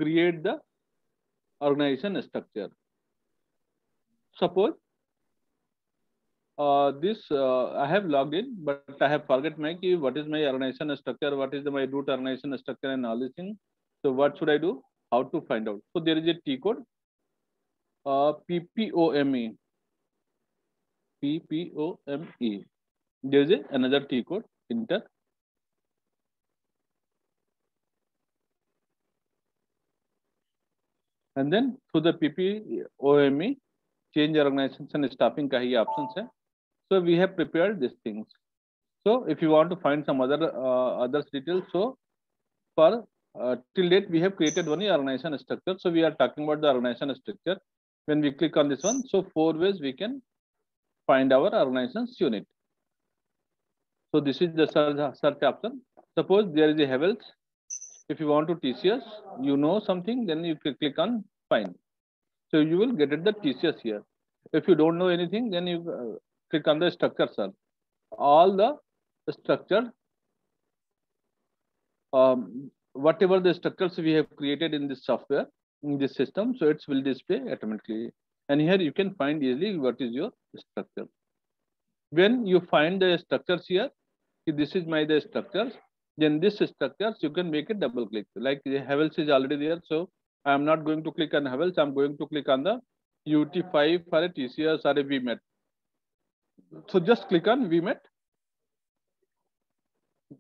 create the organization structure. Suppose this I have logged in, but I have forget my key. What is my organization structure? What is my root organization structure and all these things? So what should I do? How to find out? So there is a T code, PPOME, PPOME. There is another T code. Enter. And then through the PPOME, change organization staffing का ही options है. So we have prepared these things. So if you want to find some other details, so for till date we have created one organization structure. So we are talking about the organization structure. When we click on this one, so 4 ways we can find our organization's unit. So this is the search option. Suppose there is a Havels. If you want to TCS, you know something, then you click on find. So you will get it the TCS here. If you don't know anything, then you click on the structure search. All the structure, whatever the structures we have created in this software, in this system, so it will display automatically. And here you can find easily what is your structure. When you find the structures here, this is the structures, then this structures you can make a double click. Like the Havels is already there, so I am not going to click on Havels. I'm going to click on the UT5 for a TCS or a VMAT. So just click on VMAT.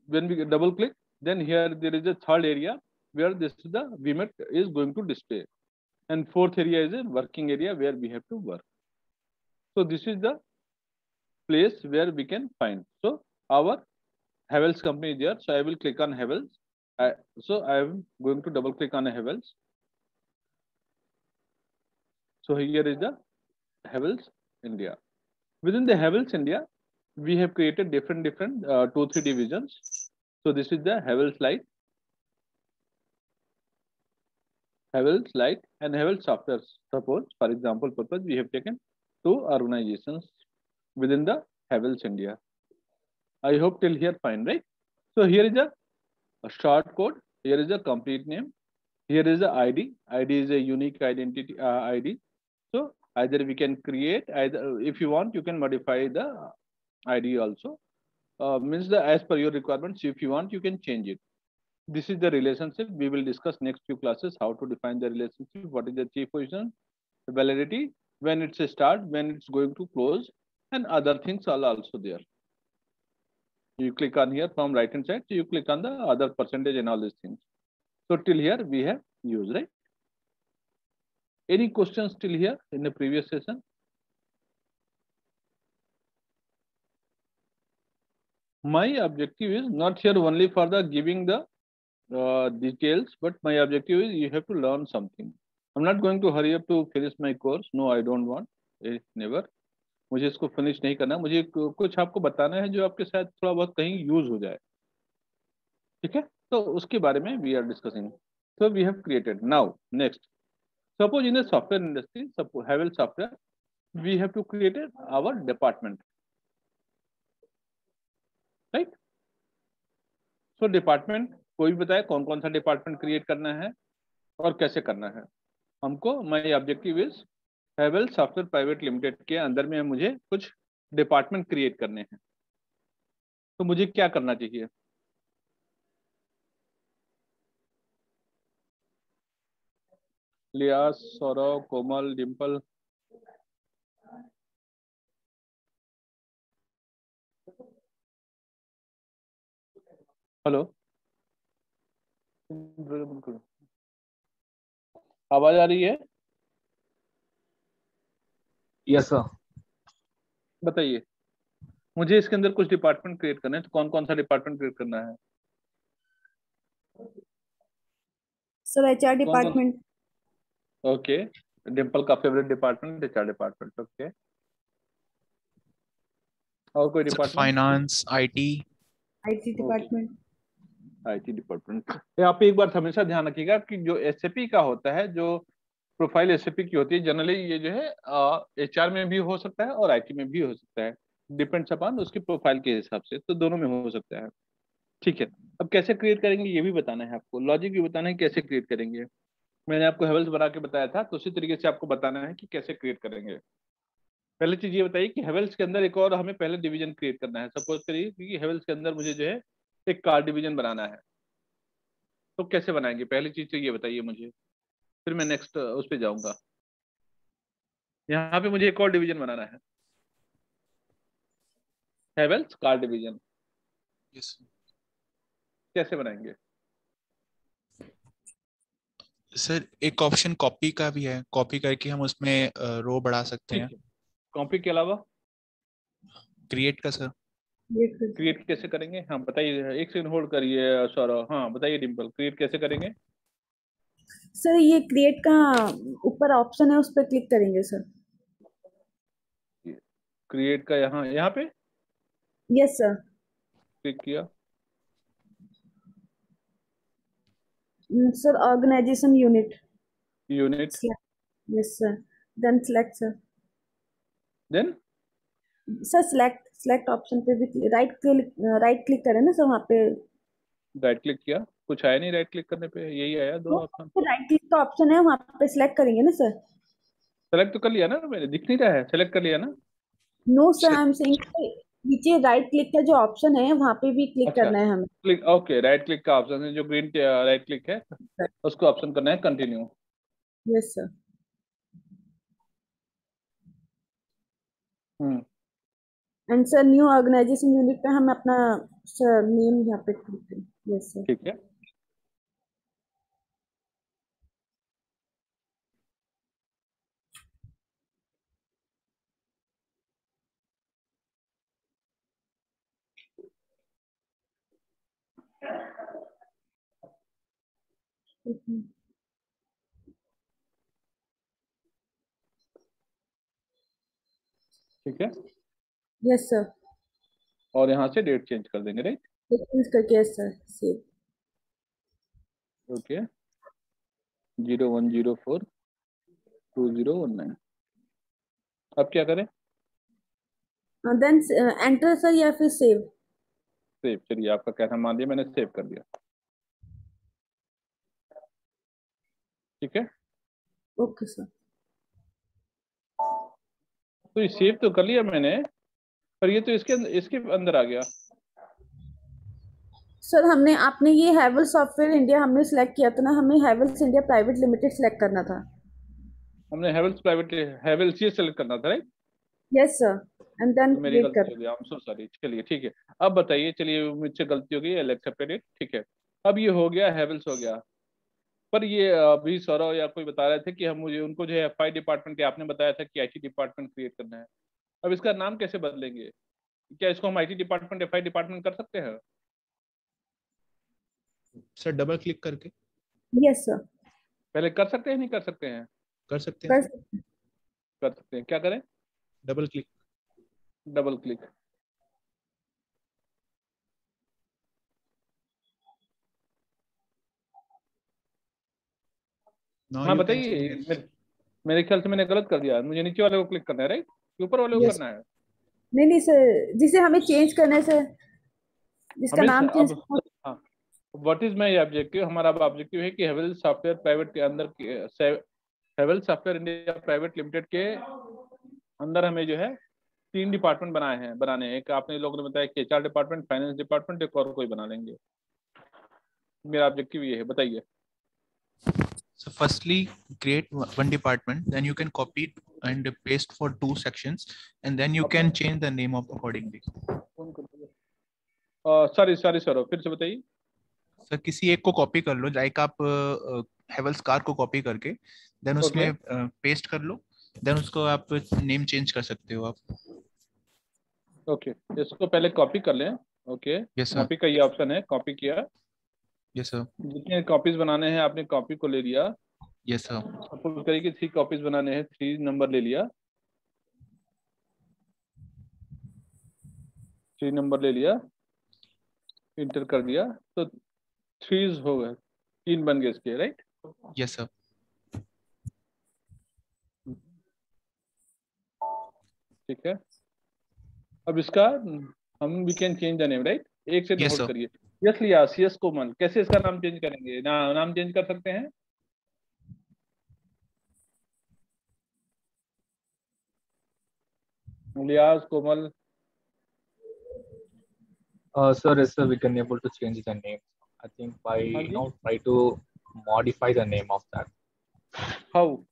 When we double click, then here there is a third area where this is the VMAT is going to display, and fourth area is a working area where we have to work. So this is the place where we can find. So our Havels company is there. So I will click on Havels. So I am going to double click on Havels. So here is the Havels India. Within the Havels India, we have created different 2-3 divisions. So this is the Havels Light, Havels Light, and Havels Software. Suppose, for example purpose, we have taken 2 organizations within the Havels India. I hope till here fine, right? So here is a short code. Here is a complete name. Here is the ID. ID is a unique identity ID. So either we can create, either if you want, you can modify the ID also. Means the as per your requirements. If you want, you can change it. This is the relationship. We will discuss next few classes how to define the relationship. What is the chief position, the validity, when it's a start, when it's going to close, and other things are also there. You click on here from right hand side. So you click on the other percentage and all these things. So till here we have used, right? Any questions till here in the previous session? My objective is not here only for the giving the details, but my objective is you have to learn something. I'm not going to hurry up to finish my course. No, I don't want. Never. मुझे इसको finish नहीं करना, मुझे कुछ आपको बताना है जो आपके साथ थोड़ा बहुत कहीं यूज हो जाए. ठीक है, तो उसके बारे में we are discussing. So we have created. Now next, suppose in the software industry, suppose Havel software, we have to create our department, right? So department कोई भी बताए कौन कौन सा डिपार्टमेंट क्रिएट करना है और कैसे करना है हमको. My objective is हैवेल software private limited के अंदर में मुझे कुछ डिपार्टमेंट क्रिएट करने हैं. तो मुझे क्या करना चाहिए? लियास, सौरव, कोमल, डिम्पल, हेलो, आवाज आ रही है? Yes sir. बताइए, मुझे इसके अंदर कुछ डिपार्टमेंट क्रिएट करना है, तो कौन कौन सा डिपार्टमेंट क्रिएट करना है? Sir HR department. Okay, Dimple का favourite department HR department. Okay, और कोई department? Finance, IT. IT department. IT department. आप एक बार हमेशा ध्यान रखिएगा कि जो एसएपी का होता है, जो प्रोफाइल एसएपी की होती है, जनरली ये जो है एचआर में भी हो सकता है और आईटी में भी हो सकता है. डिपेंड्स अपॉन उसकी प्रोफाइल के हिसाब से, तो दोनों में हो सकता है. ठीक है, अब कैसे क्रिएट करेंगे ये भी बताना है आपको, लॉजिक भी बताना है कैसे क्रिएट करेंगे. मैंने आपको हेवल्स बना के बताया था, तो उसी तरीके से आपको बताना है कि कैसे क्रिएट करेंगे। पहली चीज ये बताइए कि हेवल्स के अंदर एक और हमें पहले डिवीजन क्रिएट करना है। सपोज करिए कि हेवल्स के अंदर मुझे जो है एक कार डिवीजन बनाना है, तो कैसे बनाएंगे? पहली चीज तो ये बताइए मुझे, फिर मैं नेक्स्ट उस पर जाऊंगा। यहाँ पे मुझे एक और डिवीजन बनाना है, हेवल्स कार डिवीजन। यस कैसे बनाएंगे? सर, एक ऑप्शन कॉपी का भी है, कॉपी करके हम उसमें रो बढ़ा सकते ठीक हैं। है, कॉपी के अलावा क्रिएट का सर। ये फिर क्रिएट कैसे करेंगे? हाँ बताइए, एक सेकंड होल्ड करिए सौरभ। हाँ बताइए डिम्पल, क्रिएट कैसे करेंगे? सर ये क्रिएट का ऊपर ऑप्शन है, उस पर क्लिक करेंगे सर। क्रिएट का यहाँ यहाँ पे यस सर। क्लिक किया। Sir organisation unit. Unit, yes sir. Then select sir. Then sir select select option पे भी राइट क्लिक करें ना सर वहाँ पे। राइट क्लिक किया, कुछ आया नहीं राइट क्लिक करने पे, यही आया दो ऑप्शन। राइट क्लिक का ऑप्शन है, वहाँ पे सिलेक्ट करेंगे ना सर। सेलेक्ट तो कर लिया ना, मैंने दिख नहीं रहा है, सेलेक्ट कर लिया ना। No sir, sir I am saying नीचे राइट क्लिक का जो ऑप्शन है वहाँ पे भी क्लिक अच्छा, करना है हमें। क्लिक, ओके, राइट क्लिक का ऑप्शन है जो ग्रीन राइट क्लिक है, उसको ऑप्शन करना है continue. Yes sir. Hmm, and sir new organisation unit पे हम अपना सर नेम यहाँ पे क्लिक करें। Yes sir. ठीक है। ठीक है, यस सर। और यहाँ से डेट चेंज कर देंगे, राइट। चेंज करके यस सर सेव। ओके, 01042019। अब क्या करें? देन एंटर सर या फिर सेव। सेव, चलिए आपका कहना मान लिया, मैंने सेव कर दिया। ठीक है, ओके सर। तो ये सेव तो कर लिया मैंने, पर ये तो इसके अंदर आ गया। सर हमने आपने ये हैवेल्स सॉफ्टवेयर इंडिया हमने सेलेक्ट किया था ना, हमें Havells India private limited select करना था। हमने हेवल्स प्राइवेट, हेवल्स ये सेलेक्ट करना था, right. Yes sir. And then तो मेरी क्रिएट गलती कर। हो गई, आई एम सो सॉरी। चलिए ठीक है, अब बताइए, चलिए मुझसे गलती हो गई, एक्सेप्टेड इट, ठीक है। अब ये हो गया, हेवल्स हो गया। पर ये अभी सौरभ या कोई बता रहे थे कि हम मुझे उनको जो है एफआई डिपार्टमेंट के, आपने बताया था कि आईटी डिपार्टमेंट क्रिएट करना है। अब इसका नाम कैसे बदलेंगे? क्या इसको हम आईटी डिपार्टमेंट एफआई डिपार्टमेंट कर सकते हैं? सर डबल क्लिक करके यस सर। पहले कर सकते हैं, नहीं कर सकते हैं? कर सकते हैं कर सर। सकते कर सकते हैं, क्या करें? Double click. Double click. Now हाँ यू कैन बताइए, चेंज। मेरे ख्याल से मैंने गलत कर दिया, मुझे नीचे वाले को क्लिक करना है, राइट, कि ऊपर वाले को यस। करना है? नहीं नहीं सर, जिसे हमें चेंज करना है सर, जिसका हमें नाम चेंज अब, करना हाँ, व्हाट इज माई ऑब्जेक्टिव, हमारा अब ऑब्जेक्टिव है कि हेवल सॉफ्टवेयर प्राइवेट के अंदर, हेवल सॉफ्टवेयर इंडिया प्राइवेट लिमिटेड के अंदर हमें जो है 3 डिपार्टमेंट बनाने हैं। एक आपने लोगों ने बताया कि एचआर डिपार्टमेंट, फाइनेंस डिपार्टमेंट, एक और कोई बना लेंगे। मेरा ऑब्जेक्टिव ये है, बताइए। So firstly, create one department, then you can copy it and paste for 2 sections, and then you can change the name of accordingly. Sorry sorry sir, फिर से बताइए। सर किसी एक को कॉपी कर लो, लाइक आप हेवल्स कार को कॉपी करके देन ओके, उसमें पेस्ट कर लो, देन उसको आप नेम चेंज कर सकते हो आप। ओके, इसको पहले कॉपी कर लें। Okay, yes sir. कॉपी का ये ऑप्शन है, कॉपी किया। Yes sir. जितने कॉपीज बनाने हैं आपने कॉपी को ले लिया। Yes sir. सपोज करिए कि 3 कॉपीज बनाने हैं, 3 नंबर ले लिया, 3 नंबर ले लिया, इंटर कर दिया, तो 3 हो गए, 3 बन गए इसके, राइट। Yes sir. ठीक है, अब इसका हम we can change the name, right. एक से यस होल्ड सर। करिए। यस लिया, सीएस कोमल, कैसे इसका नाम चेंज करेंगे? नाम चेंज कर सकते हैं। Liaz, Komal. Sir, yes, sir, we can able to change the name. I think by हाँ जी. try to modify the name of that. How?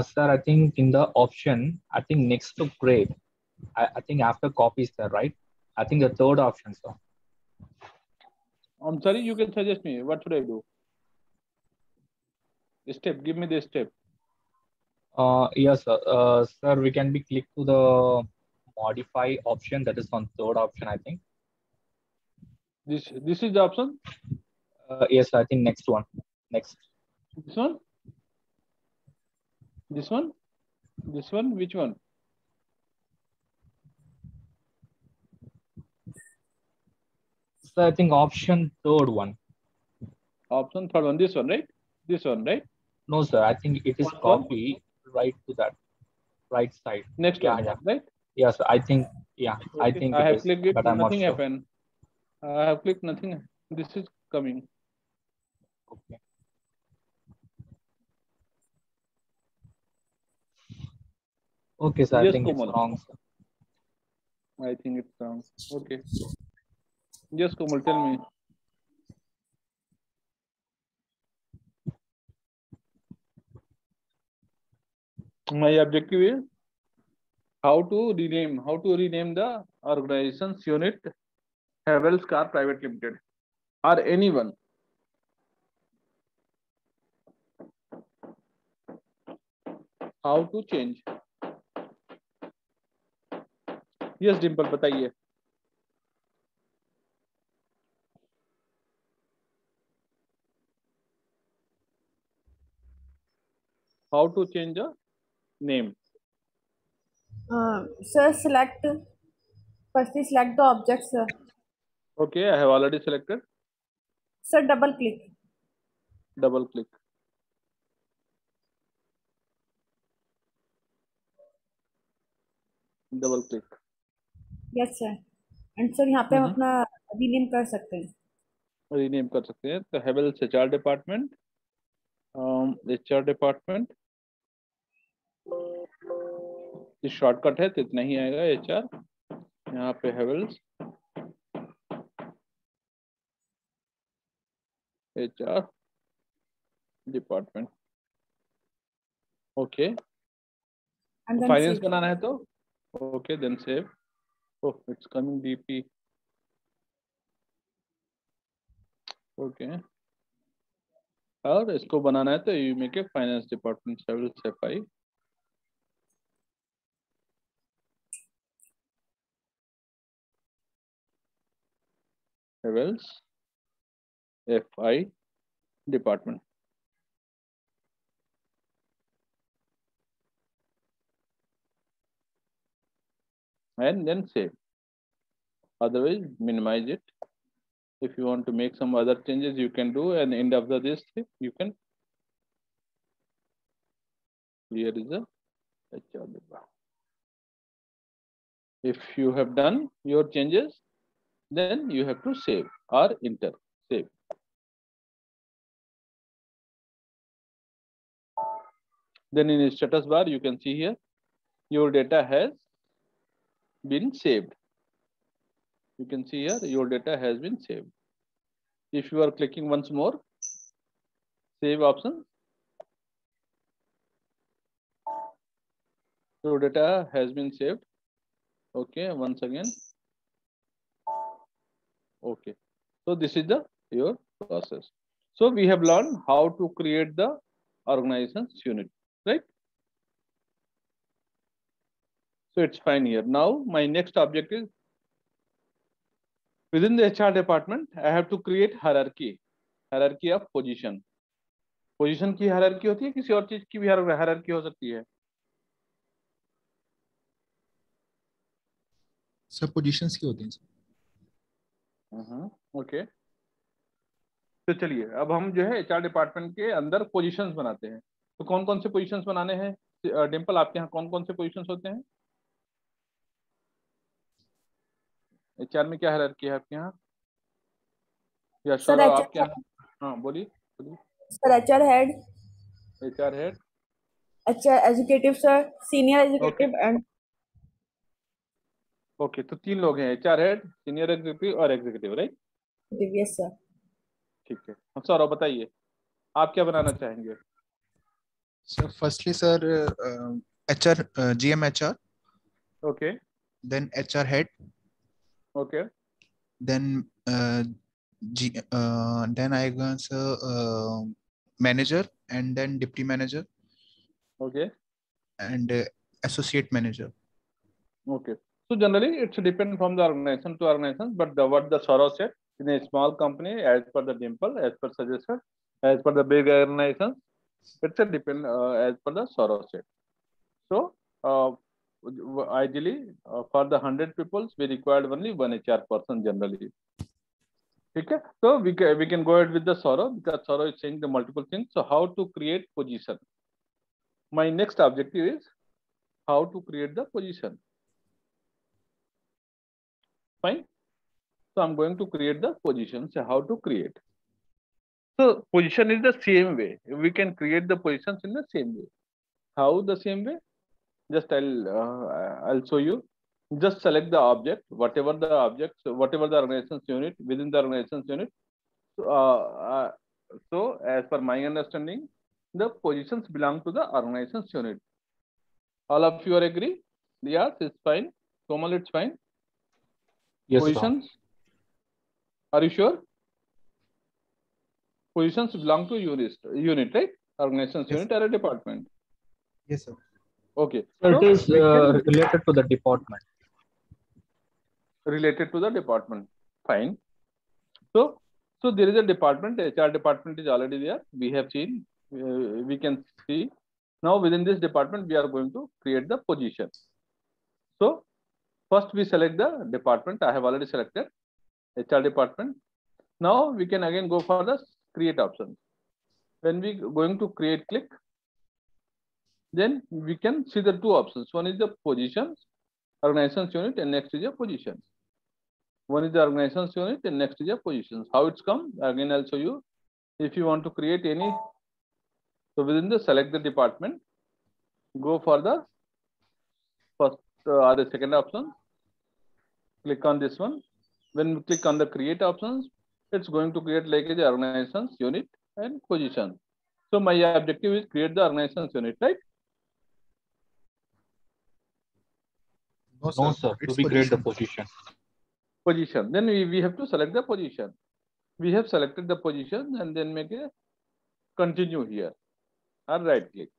Sir, I think in the option, I think next to grade, I think after copy is there, right? I think the third option, sir. I'm sorry, you can suggest me. What should I do? Step. Give me the step. Yes, sir. Sir, we can be click to the modify option that is on third option, I think. This is the option. Yes, I think next one. Next. This one. This one. This one. Which one? So I think option third one. Option third one. This one, right? This one, right? No, sir. I think it is copy right to that right side. Next Yeah, one, yeah. right? Yes, I think. Yeah, Okay. I think I it have is, clicked it. but I'm not Nothing sure. happened. I have clicked nothing. This is coming. Okay. Okay, sir. Yes, I think Komal. it's wrong, sir. I think it's wrong. Okay. Yes, Komal, tell me. My objective is how to rename the organization's unit Havells Car Private Limited or anyone. How to change? Yes, Dimple, बताइए. How to change the name? Sir, firstly select the object, sir. Okay, I have already selected. Sir, double click. Double click. Double click. Yes, sir. And sir, यहाँ पे हम अपना rename कर सकते हैं. Rename कर सकते हैं. तो Havells HR department. HR department. ये शॉर्टकट है तो इतना ही आएगा HR. यहाँ पे Havells HR department. Okay. And then finance save. बनाना है तो okay, then save. Oh, it's coming DP. Okay. और इसको बनाना है तो you make a finance department Havells FI. Havells FI department. And then save. Otherwise, minimize it. If you want to make some other changes, you can do. And end of this, you can. Here is a HR department. If you have done your changes, then you have to save or enter. Save. Then in the status bar, you can see here, your data has been saved. You can see here, your data has been saved. If you are clicking once more, save option, your data has been saved. Okay, once again. Okay, so this is your process. So we have learned how to create the organization's unit, right? So it's fine here. Now my next object is within the HR department, I have to create hierarchy of position. Position की hierarchy होती है, किसी और चीज की भी hierarchy हो सकती है. सब पोजीशंस की होती हैं. ओके, तो चलिए अब हम जो है एचआर डिपार्टमेंट के अंदर पोजीशंस बनाते हैं. तो कौन कौन से पोजीशंस बनाने हैं? डिम्पल, आपके यहाँ कौन कौन से पोजीशंस होते हैं? एचआर में क्या हायरार्की है आपके यहाँ? या सौरभ आपके यहाँ? हाँ बोलिए. Sir, HR head. HR head. अच्छा executive sir, senior executive and okay, तो 3 लोग हैं, HR हेड, सीनियर एग्जीक्यूटिव और एग्जीक्यूटिव, राइट? Yes sir. ठीक है, सर और बताइए आप क्या बनाना चाहेंगे? So firstly, sir, HR, GM HR, okay then HR head, okay then then I guess manager, and then deputy manager, okay and associate manager. Okay. So generally, it's depend from the organization to organization, but what the Soros said in a small company, as per the Dimple, as per suggestion, as per the big organization, it's a depend as per the Soros said. So ideally, for the 100 people, we required only one HR person generally. Okay. So we can go ahead with the Soro because Soro is saying the multiple things. So how to create position? My next objective is how to create the position. Fine. So I'm going to create the position. So how to create? So position is the same way. We can create the positions in the same way. How the same way? Just I'll show you. Just select the object, whatever the object, whatever the organization's unit within the organization's unit. So as per my understanding, the positions belong to the organization's unit. All of you are agree? Yes, it's fine. Komal, it's fine. Yes, sir. Positions. Are you sure? Positions belong to unit, right? Organization's Yes. unit or a department. Yes, sir. Okay. So it is we can related to the department. related to the department. Fine. So there is a department. HR department is already there. We have seen. We can see. Now within this department, we are going to create the position. So first we select the department. I have already selected HR department. Now we can again go for the create option. When we going to create, click. Then we can see the two options. One is the positions, organizations unit, and next is a position. One is the organizations unit, and next is a positions. How it's come? Again, I'll show you. If you want to create any, so within the select the department, go for the first or the second option. Click on this one. When we click on the create options, it's going to create like the organizations unit and position. So my objective is create the organizations unit, right? No, sir. It's To be create the position. position. Then we have to select the position. We have selected the position and then make a continue here or right click.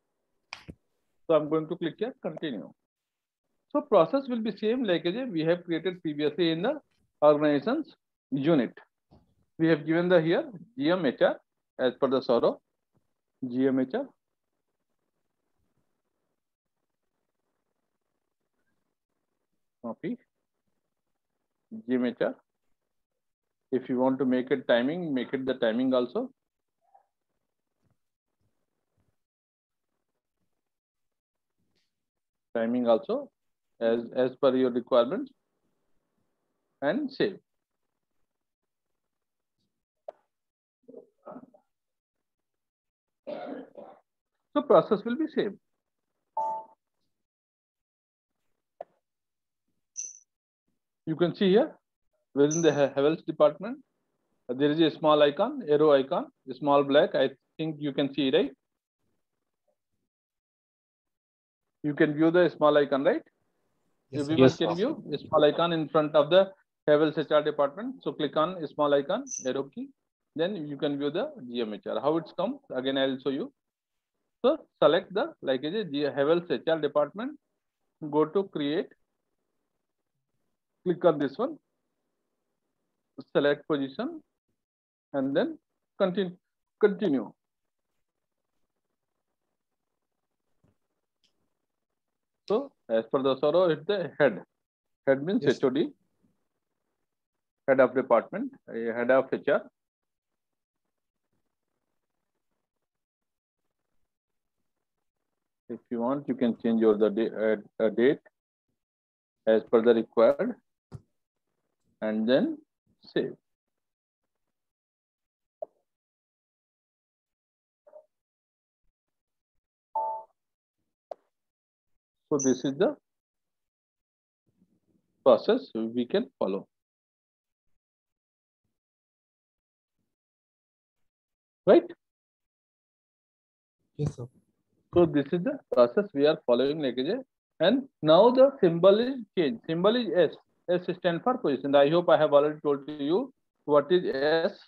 So I'm going to click here continue. So process will be same like we have created previously in the organizations unit. We have given the here GMHR as per the Soro GMHR. Copy GMHR. If you want to make it timing, make it the timing also. Timing also as per your requirements and save. So process will be same. You can see here within the Havels department, there is a small icon, arrow icon, small black. I think you can see, right? You can view the small icon, right? Yes, sir. Everyone Yes, can sir. view a small icon in front of the Havels HR department. So click on a small icon, arrow key. Then you can view the GMHR. How it's come? Again, I'll show you. So select the like a Havels HR department. Go to create. Click on this one. Select position and then continue. So as per the Soro, it's the head. Head means Yes. HOD, head of department, head of HR. If you want, you can change your date as per the required, and then save. So this is the process we can follow. Right? Yes, sir. So this is the process we are following, like this. And now the symbol is changed. Symbol is S. S stands for position. I hope I have already told you what is S.